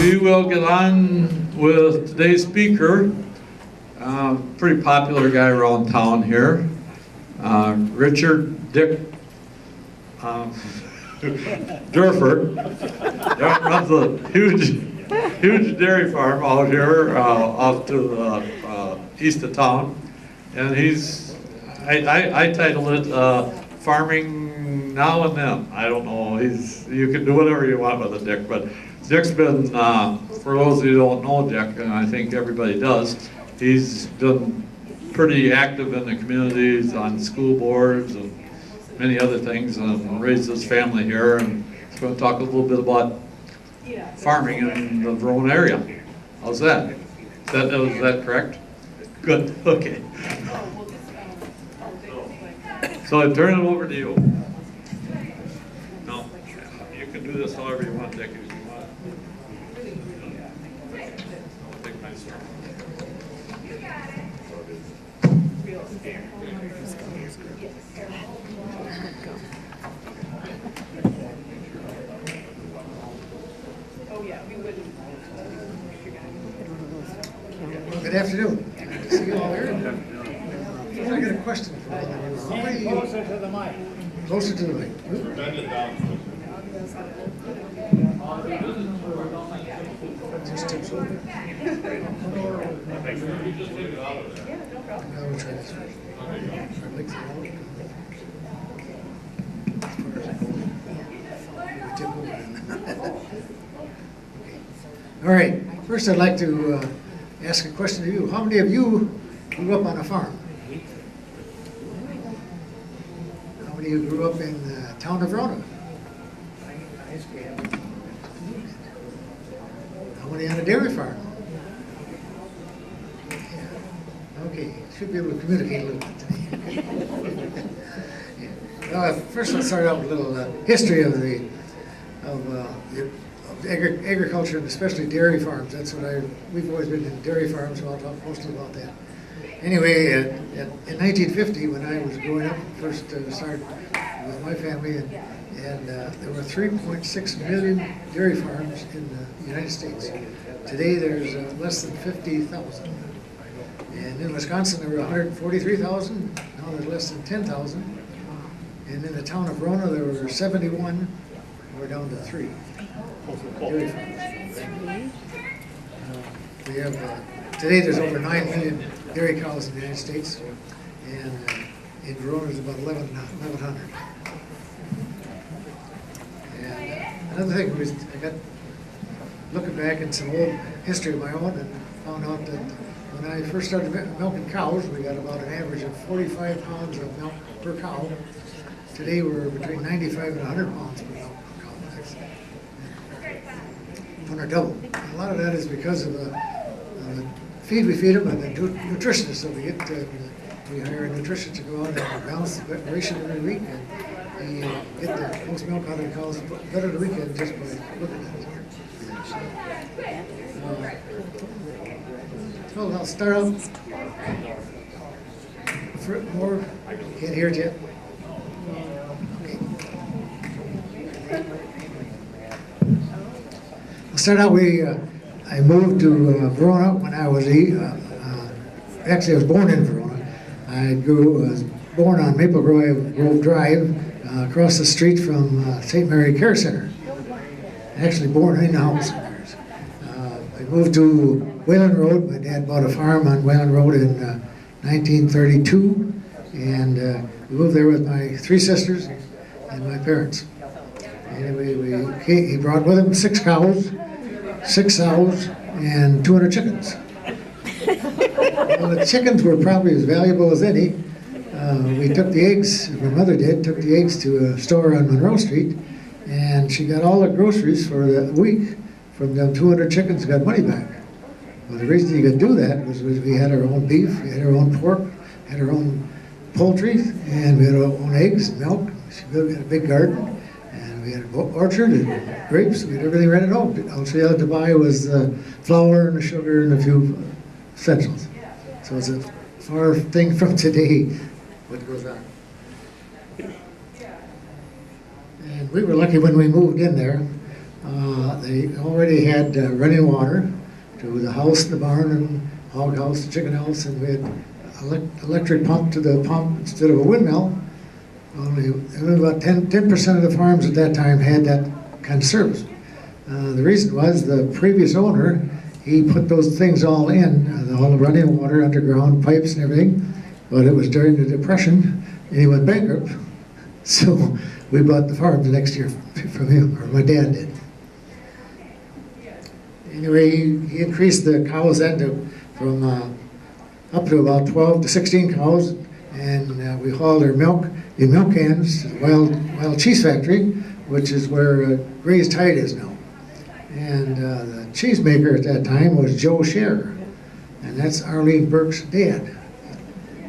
We will get on with today's speaker. Pretty popular guy around town here. Richard Dick Doerfer. That runs a huge dairy farm out here off to the east of town. And I titled it Farming Now and Then. I don't know, you can do whatever you want with a Dick, but Dick's been, for those of you who don't know Dick, and I think everybody does, he's been pretty active in the communities, on school boards and many other things, and raised his family here, and he's going to talk a little bit about farming in the Verona area. How's that? Is that correct? Good, okay. So I turn it over to you. No, you can do this however you want, Dick, if you want. I'll take my sermon. Good afternoon. Good to see you all here. I got a question for all of you. Closer to the mic. Closer to the mic. Just tips over. Now we'll try this first. All right. First, I'd like to ask a question to you. How many of you grew up on a farm? How many of you grew up in the town of Verona? How many on a dairy farm? Yeah. Okay, should be able to communicate a little bit today. Yeah. First, let's start out with a little history of agriculture, and especially dairy farms. That's what we've always been in dairy farms, so I'll talk mostly about that. Anyway, in 1950, when I was growing up, first started with my family, and there were 3.6 million dairy farms in the United States. Today, there's less than 50,000. And in Wisconsin, there were 143,000. Now there's less than 10,000. And in the town of Verona, there were 71. We're down to 3. Dairy farms. We have today there's over 9 million dairy cows in the United States, and in Verona there's about 1,100. And another thing was I got looking back at some old history of my own and found out that when I first started milking cows, we got about an average of 45 pounds of milk per cow. Today we're between 95 and 100 pounds per milk per cow. On our double. And a lot of that is because of the feed we feed them and the nutritionists that we get. We hire a nutritionist to go out and balance the ration every week, and we get the most milk out of the cows better the weekend just by looking at it. Well, I'll start out. More, can't hear it yet. Okay. I'll start out. I moved to Verona when I was actually I was born in Verona. I was born on Maple Grove Drive, across the street from St. Mary Care Center. Actually born in the house. I moved to Wayland Road. My dad bought a farm on Wayland Road in 1932, and we moved there with my 3 sisters and my parents. Anyway, he brought with him 6 cows, 6 sows, and 200 chickens. Well, the chickens were probably as valuable as any. We took the eggs, my mother took the eggs to a store on Monroe Street, and she got all the groceries for the week from them 200 chickens, got money back. Well, the reason you could do that was we had our own beef, we had our own pork, had our own poultry, and we had our own eggs and milk. We had a big garden. We had an orchard and grapes. We had everything rented out. All she had to buy was the flour and the sugar and a few essentials. So it's a far thing from today, what goes on. And we were lucky when we moved in there. They already had running water to the house, the barn, and hog house, the chicken house, and we had electric pump to the pump instead of a windmill. Only about 10% of the farms at that time had that kind of service. The reason was the previous owner, he put those things all in, all the running water, underground pipes and everything, but it was during the Depression, and he went bankrupt. So we bought the farm the next year from him, or my dad did. Anyway, he increased the cows then from up to about 12 to 16 cows, and we hauled their milk in milk cans to the Wild Cheese Factory, which is where Gray's Tide is now. And the cheesemaker at that time was Joe Scherer, and that's Arlene Burke's dad.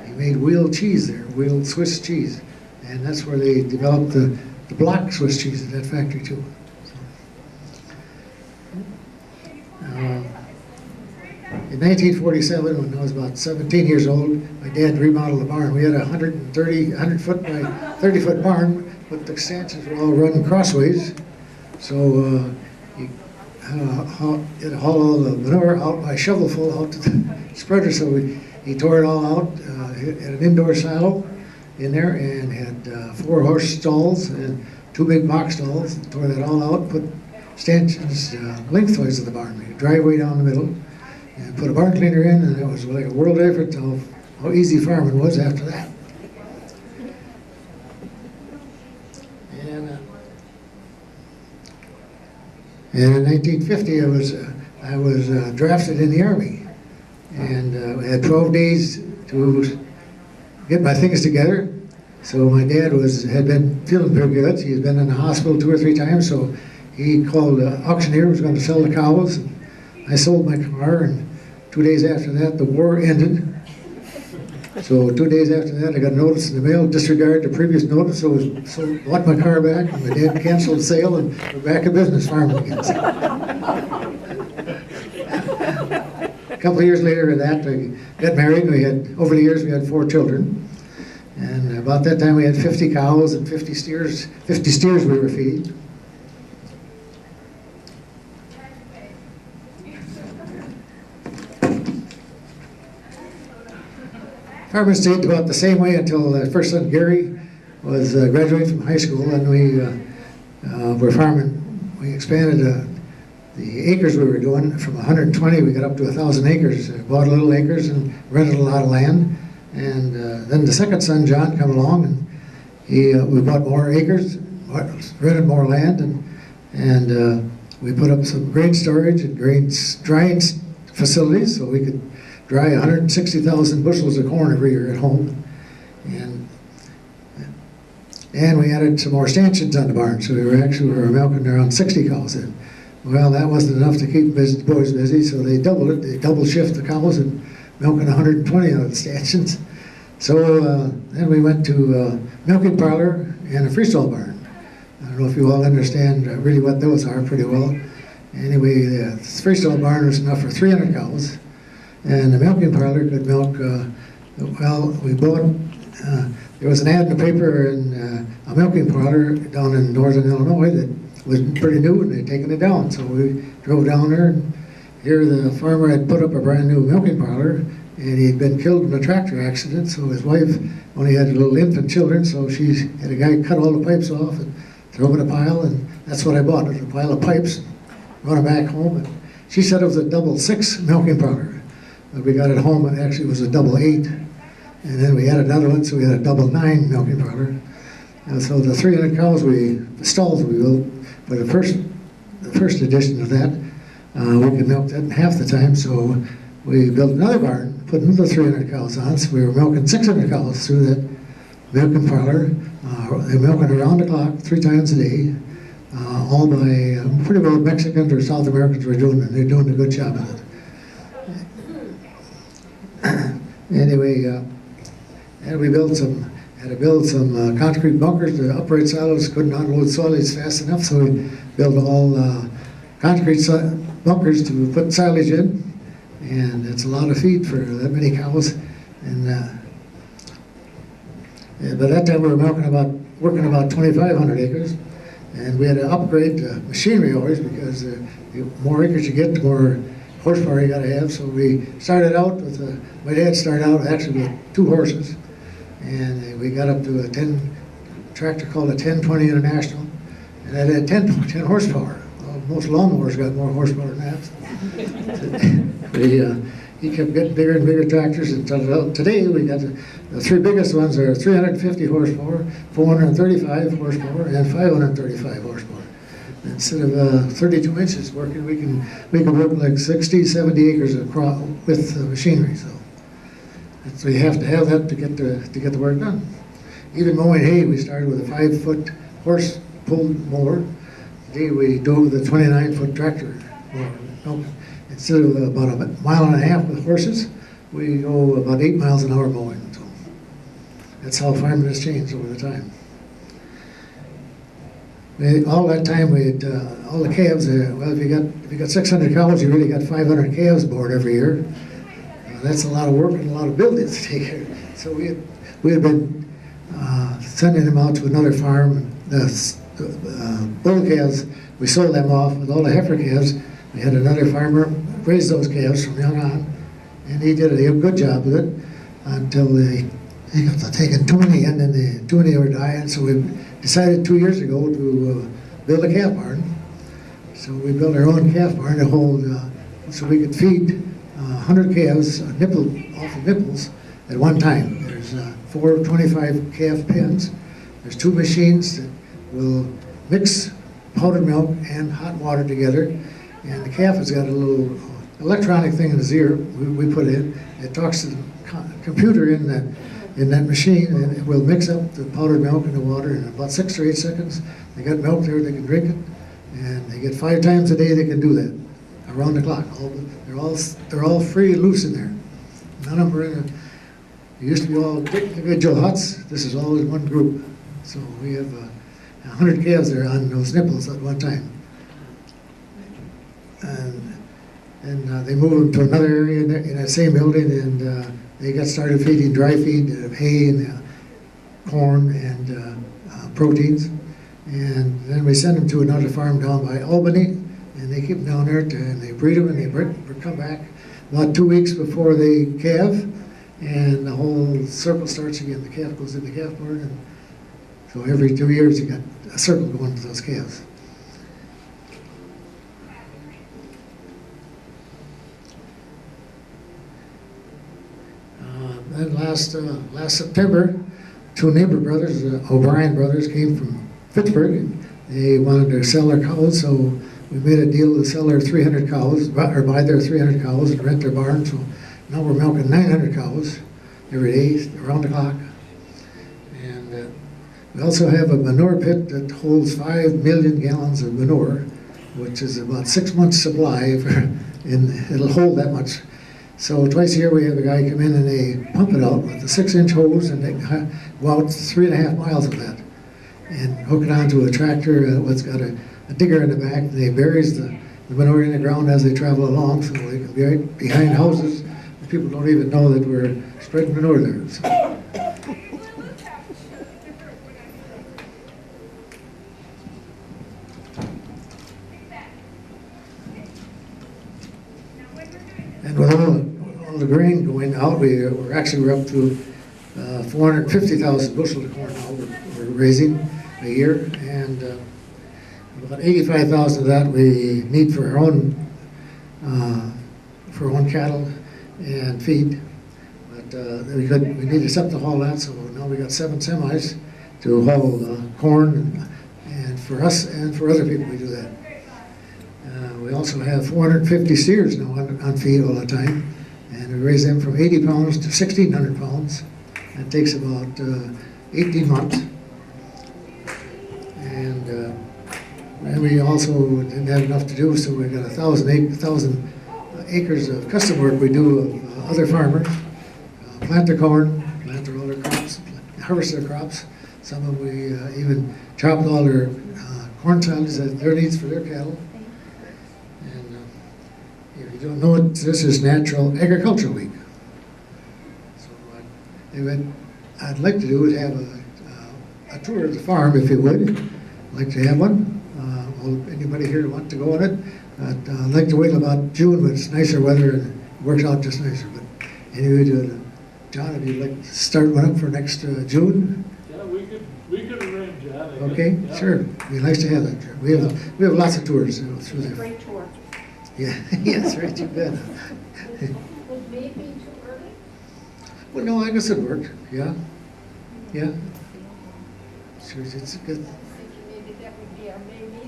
He made wheeled cheese there, wheeled Swiss cheese, and that's where they developed the block Swiss cheese at that factory too. In 1947, when I was about 17 years old, my dad remodeled the barn. We had a 100 foot by 30 foot barn, but the extensions were all run crossways. So he had to haul all the manure out by shovelful out to the spreader. So he tore it all out, had an indoor silo in there, and had 4 horse stalls and 2 big box stalls. Tore that all out, put stanchions lengthwise of the barn, a driveway down the middle, and put a barn cleaner in, and it was like a world effort to how easy farming was after that. And in 1950, I was drafted in the Army, and I had 12 days to get my things together. So my dad had been feeling pretty good. He had been in the hospital 2 or 3 times, so he called the auctioneer who was going to sell the cows. And I sold my car, and 2 days after that, the war ended. So 2 days after that, I got a notice in the mail, disregard the previous notice, so bought my car back, and my dad canceled the sale, and we're back in business farming again. A couple of years later that, I got married, and over the years, we had 4 children. And about that time, we had 50 cows and 50 steers we were feeding. Farming stayed about the same way until first son Gary was graduating from high school, and we were farming. We expanded the acres we were doing from 120. We got up to 1,000 acres. Bought a little acres and rented a lot of land. And then the second son John come along, and we bought more acres, rented more land, and we put up some grain storage and grain drying facilities so we could dry 160,000 bushels of corn every year at home, and we added some more stanchions on the barn, so we were milking around 60 cows then. Well, that wasn't enough to keep the boys busy, so they doubled it. They double shift the cows and milking 120 out of the stanchions. So then we went to a milking parlor and a freestall barn. I don't know if you all understand really what those are pretty well. Anyway, the freestall barn was enough for 300 cows. And the milking parlor could milk, we bought, there was an ad in the paper in a milking parlor down in northern Illinois that was pretty new, and they'd taken it down. So we drove down there, and here the farmer had put up a brand new milking parlor, and he'd been killed in a tractor accident, so his wife only had little infant children, so she had a guy cut all the pipes off and throw them in a pile, and that's what I bought, a pile of pipes, run it back home. And she said it was a double 6 milking parlor. We got it home, and actually it was a double 8. And then we had another one, so we had a double 9 milking parlor. And so the 300 cows, the stalls we built, for the first edition of that, we could milk that in half the time, so we built another barn, put another 300 cows on, so we were milking 600 cows through that milking parlor. They were milking around the clock, 3 times a day, all by pretty well Mexicans or South Americans were doing it. They're doing a good job of it. Anyway, and we had to build some concrete bunkers. The upright silos couldn't unload silage fast enough, so we built all concrete bunkers to put silage in, and it's a lot of feed for that many cows. And by that time we were working about 2,500 acres, And we had to upgrade the machinery always because the more acres you get, the more horsepower you got to have. So we started out with, my dad started out actually with 2 horses. And we got up to a tractor called a 1020 International. And that had 10 horsepower. Well, most lawnmowers got more horsepower than that. He kept getting bigger and bigger tractors until today we got the 3 biggest ones are 350 horsepower, 435 horsepower, and 535 horsepower. Instead of 32 inches working, we can work like 60, 70 acres across with machinery. So you have to have that to get the work done. Even mowing hay, we started with a 5-foot horse pulled mower. Today we do it with a 29-foot tractor mower. No, instead of about a mile and a half with horses, we go about 8 miles an hour mowing. So that's how farming has changed over the time. All that time, we had all the calves. Well, if you got 600 cows, you really got 500 calves born every year. That's a lot of work and a lot of buildings to take care of. So we had been sending them out to another farm. The bull calves, we sold them off. With all the heifer calves, we had another farmer raise those calves from young on, and he did a good job with it until they got to taking too many, and then too many were dying. So we decided 2 years ago to build a calf barn. So we built our own calf barn to hold, so we could feed 100 calves off of nipples at one time. There's 4 25 calf pens. There's 2 machines that will mix powdered milk and hot water together. And the calf has got a little electronic thing in his ear we put in. It talks to the computer in that machine, and it will mix up the powdered milk and the water in about 6 or 8 seconds. They got milk there, they can drink it, and they get 5 times a day they can do that, around the clock. They're all free and loose in there. None of them are in it used to be all individual huts. This is all in one group. So we have 100 calves there on those nipples at one time. And they moved them to another area in that same building, and they got started feeding dry feed, hay and corn and proteins. And then we send them to another farm down by Albany, and they keep them down there, and they breed them, and they come back about 2 weeks before they calve, and the whole circle starts again. The calf goes in the calf barn, and so every 2 years you got a circle going to those calves. Then last September, 2 neighbor brothers, O'Brien brothers, came from Pittsburgh, and they wanted to sell their cows, so we made a deal to sell their 300 cows, or buy their 300 cows and rent their barn. So now we're milking 900 cows every day, around the clock. And we also have a manure pit that holds 5 million gallons of manure, which is about 6 months' supply, and it'll hold that much. So twice a year we have a guy come in and they pump it out with a 6-inch hose, and they go out 3.5 miles of that and hook it onto a tractor that's got a digger in the back. And they buries the manure in the ground as they travel along, so they can be right behind houses. And people don't even know that we're spreading manure there. So. And with all the grain going out, we're up to 450,000 bushels of corn now we're raising a year, and about 85,000 of that we need for our own cattle and feed. But we needed something to haul that, so now we got 7 semis to haul corn, and for us and for other people we do that. We also have 450 steers now on feed all the time, and we raise them from 80 pounds to 1,600 pounds. That takes about 18 months. And we also didn't have enough to do, so we got 1,000 acres of custom work we do of other farmers. Plant their corn, plant their other crops, harvest their crops. Some of them we even chopped all their corn silos that their needs for their cattle. If you don't know it, this is Natural Agriculture Week. So I'd like to do is have a tour of the farm, if you would. like to have one. Anybody here want to go on it? I'd like to wait about June when it's nicer weather and it works out just nicer. But anyway, John, if you'd like to start one up for next June? Yeah, we could arrange that. I guess. Okay, Yeah. sure. It'd be nice to have that. We have lots of tours through there. Great tour. Yeah, yes, right, you bet. Would May be too early? Well, no, I guess it worked. Yeah, yeah. Sure, it's good. Thinking maybe that would be our May meeting.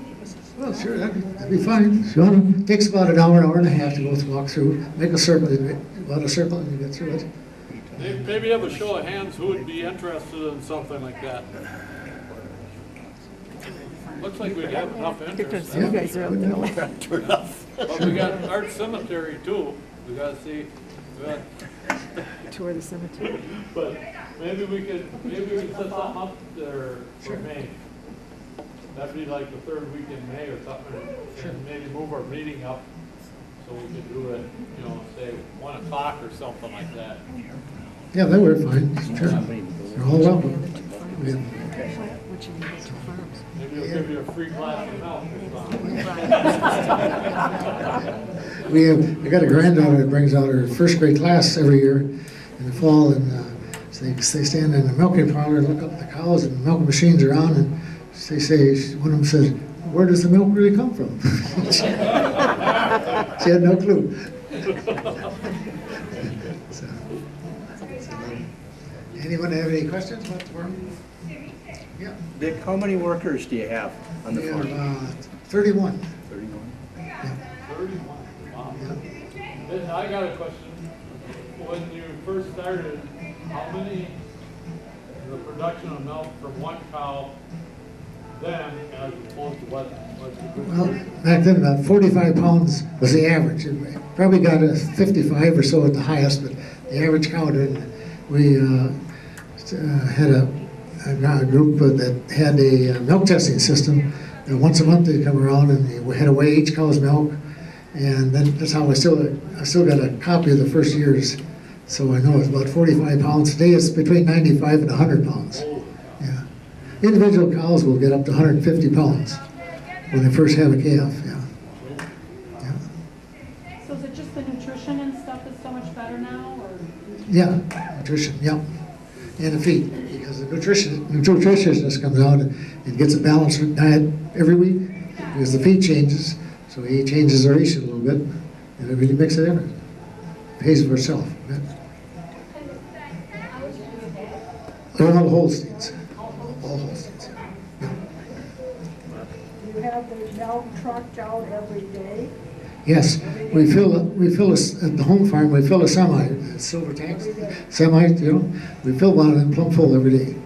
Well, sure, that'd be fine. Sure. It takes about an hour and a half to walk through. Make a circle, about a circle, and you get through it. Maybe have a show of hands who would be interested in something like that. Looks like we'd have enough interest. Yeah. guys are out there. But we got Art Cemetery too. We gotta see. Tour the cemetery. But maybe we could set something up there for May. That'd be like the third week in May or something. And maybe move our meeting up so we could do it, say 1 o'clock or something like that. Yeah, that worked fine. Sure. You're all welcome. Yeah. What you need is two farms. Maybe we'll give you a free glass of milk or something. We got a granddaughter that brings out her first grade class every year in the fall, and so they stand in the milking parlor and look up at the cows, and the milk machines are on, and they say, one of them says, "Where does the milk really come from?" She had no clue. So, anyone have any questions about the farm? Yeah. Dick, how many workers do you have on the We farm? have 31. 31. Yeah. 31. Wow. Yeah. Then I got a question. When you first started, how many, the production of milk from one cow then as opposed to what the Well, back then, about 45 pounds was the average. It probably got a 55 or so at the highest, but the average cow did. We had a group that had a milk testing system. And once a month they'd come around and we had to weigh each cow's milk. And then that's how I still got a copy of the first year's. So I know it's about 45 pounds. Today it's between 95 and 100 pounds. Yeah. Individual cows will get up to 150 pounds when they first have a calf. Yeah. Yeah. So is it just the nutrition and stuff is so much better now, or? Yeah, nutrition, yeah. And the feed, because the nutritionist comes out and gets a balanced diet every week because the feed changes. So he changes the ratio a little bit and it really makes a difference. Pays for itself. Yeah. They're all Holsteins. All Holsteins. Yeah. You have the milk trucked out every day? Yes, we fill at the home farm. We fill a silver tanks, we fill one of them plumb full every day,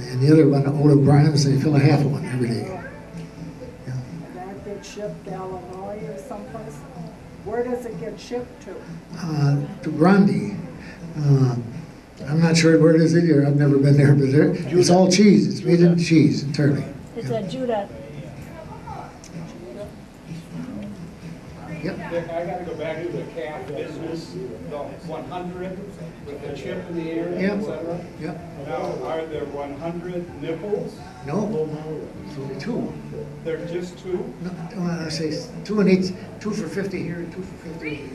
and the other one, Old O'Brien's, they fill a half of one every day. Yeah. That gets shipped to Illinois or someplace? Where does it get shipped to? To Grundy. I'm not sure where it is either. I've never been there, but it's all cheese. It's made into cheese entirely. It's a Judah. Yep. Dick, I gotta go back to the calf business, the 100 with the chip in the ear, Yep. et cetera. Yep. Now, are there 100 nipples? No, it's only two. They're just two? No, I say two in each, two for 50 here and two for 50 over here.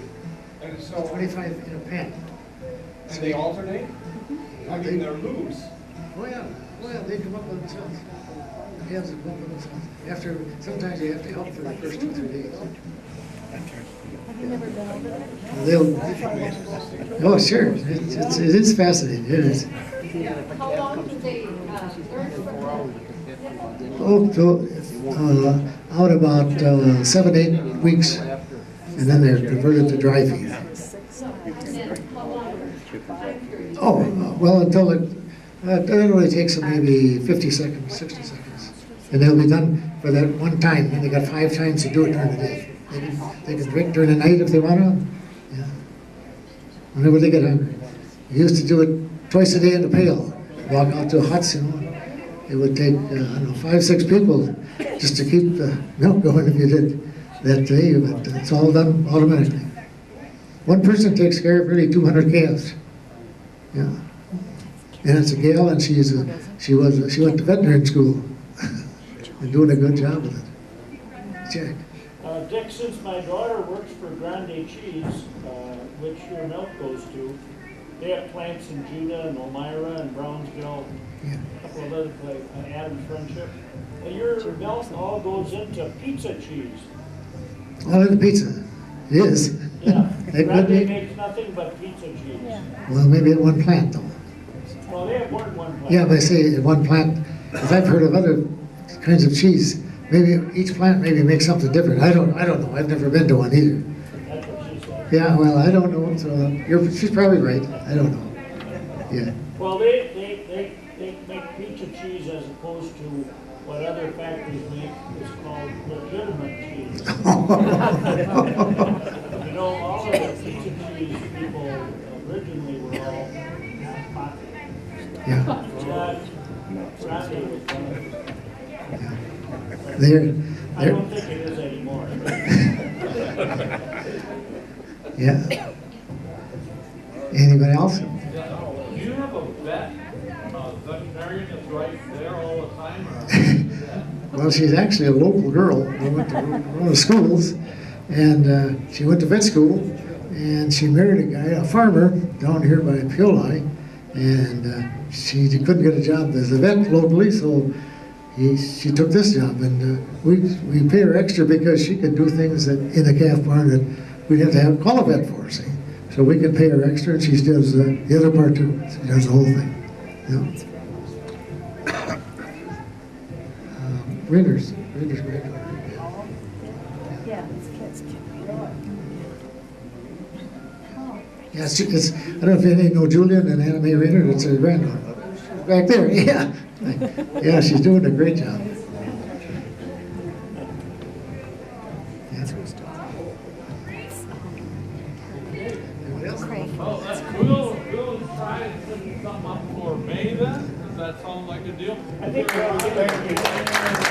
And so, 25 in a pen. and they alternate? I mean, they're loose. Oh yeah, they come up with themselves. The calves will come up with themselves. Sometimes you have to help for the first 2-3 days. Have you never been over there? Oh, sure. It is fascinating. It is. How long do they learn from Oh, so, out about 7-8 weeks, and then they're converted to dry feed. Oh, well, until it only takes them maybe 50 seconds, 60 seconds. And they'll be done for that one time, and they got 5 times to do it during the day. They can drink during the night if they want to. Yeah. Whenever they get hungry. We used to do it twice a day in the pail. Walk out to huts, It would take, 5-6 people just to keep the milk going if you did that day, but it's all done automatically. One person takes care of really 200 calves. Yeah. And it's a gal, and she went to veterinary school. and doing a good job with it. Jack? Dick, since my daughter works for Grande Cheese, which your milk goes to, they have plants in Judah and Elmira and Brownsville, Yeah. a couple of other places, Adams Friendship. And your milk all goes into pizza cheese. Oh, the pizza. It is. Yeah, That could Grande be. makes nothing but pizza cheese. Well, maybe at one plant though. Well, they have more than one plant. Yeah, but I say at one plant, because I've heard of other kinds of cheese. Maybe each plant maybe makes something different. I don't know. I've never been to one either. That's what she said. Yeah, well, I don't know. So she's probably right. I don't know. Yeah. Well, they make pizza cheese as opposed to what other factories make. It's called legitimate cheese. You know, all of the pizza cheese people originally were all pocket. Yeah. Grande was one of them. They're, I don't think it is anymore. yeah. Anybody else? Do you have a veterinarian that's right there all the time, or? Well, she's actually a local girl. We went to one of the schools, and she went to vet school, and she married a guy, a farmer, down here by Pioli, and she couldn't get a job as a vet locally, so she took this job, and we pay her extra because she could do things that in a calf barn that we'd have to call a vet for, see. So we can pay her extra, and she does the other part too. She does the whole thing. Yeah. Readers granddaughter. Yeah, it's kids. Yeah, it's, I don't know if any know Julian and Anna Mae Reader. It's her granddaughter. Back there, yeah. Yeah, she's doing a great job. Yeah. Well, we'll try and put something up for May then. Does that sound like a deal? I think we're all good.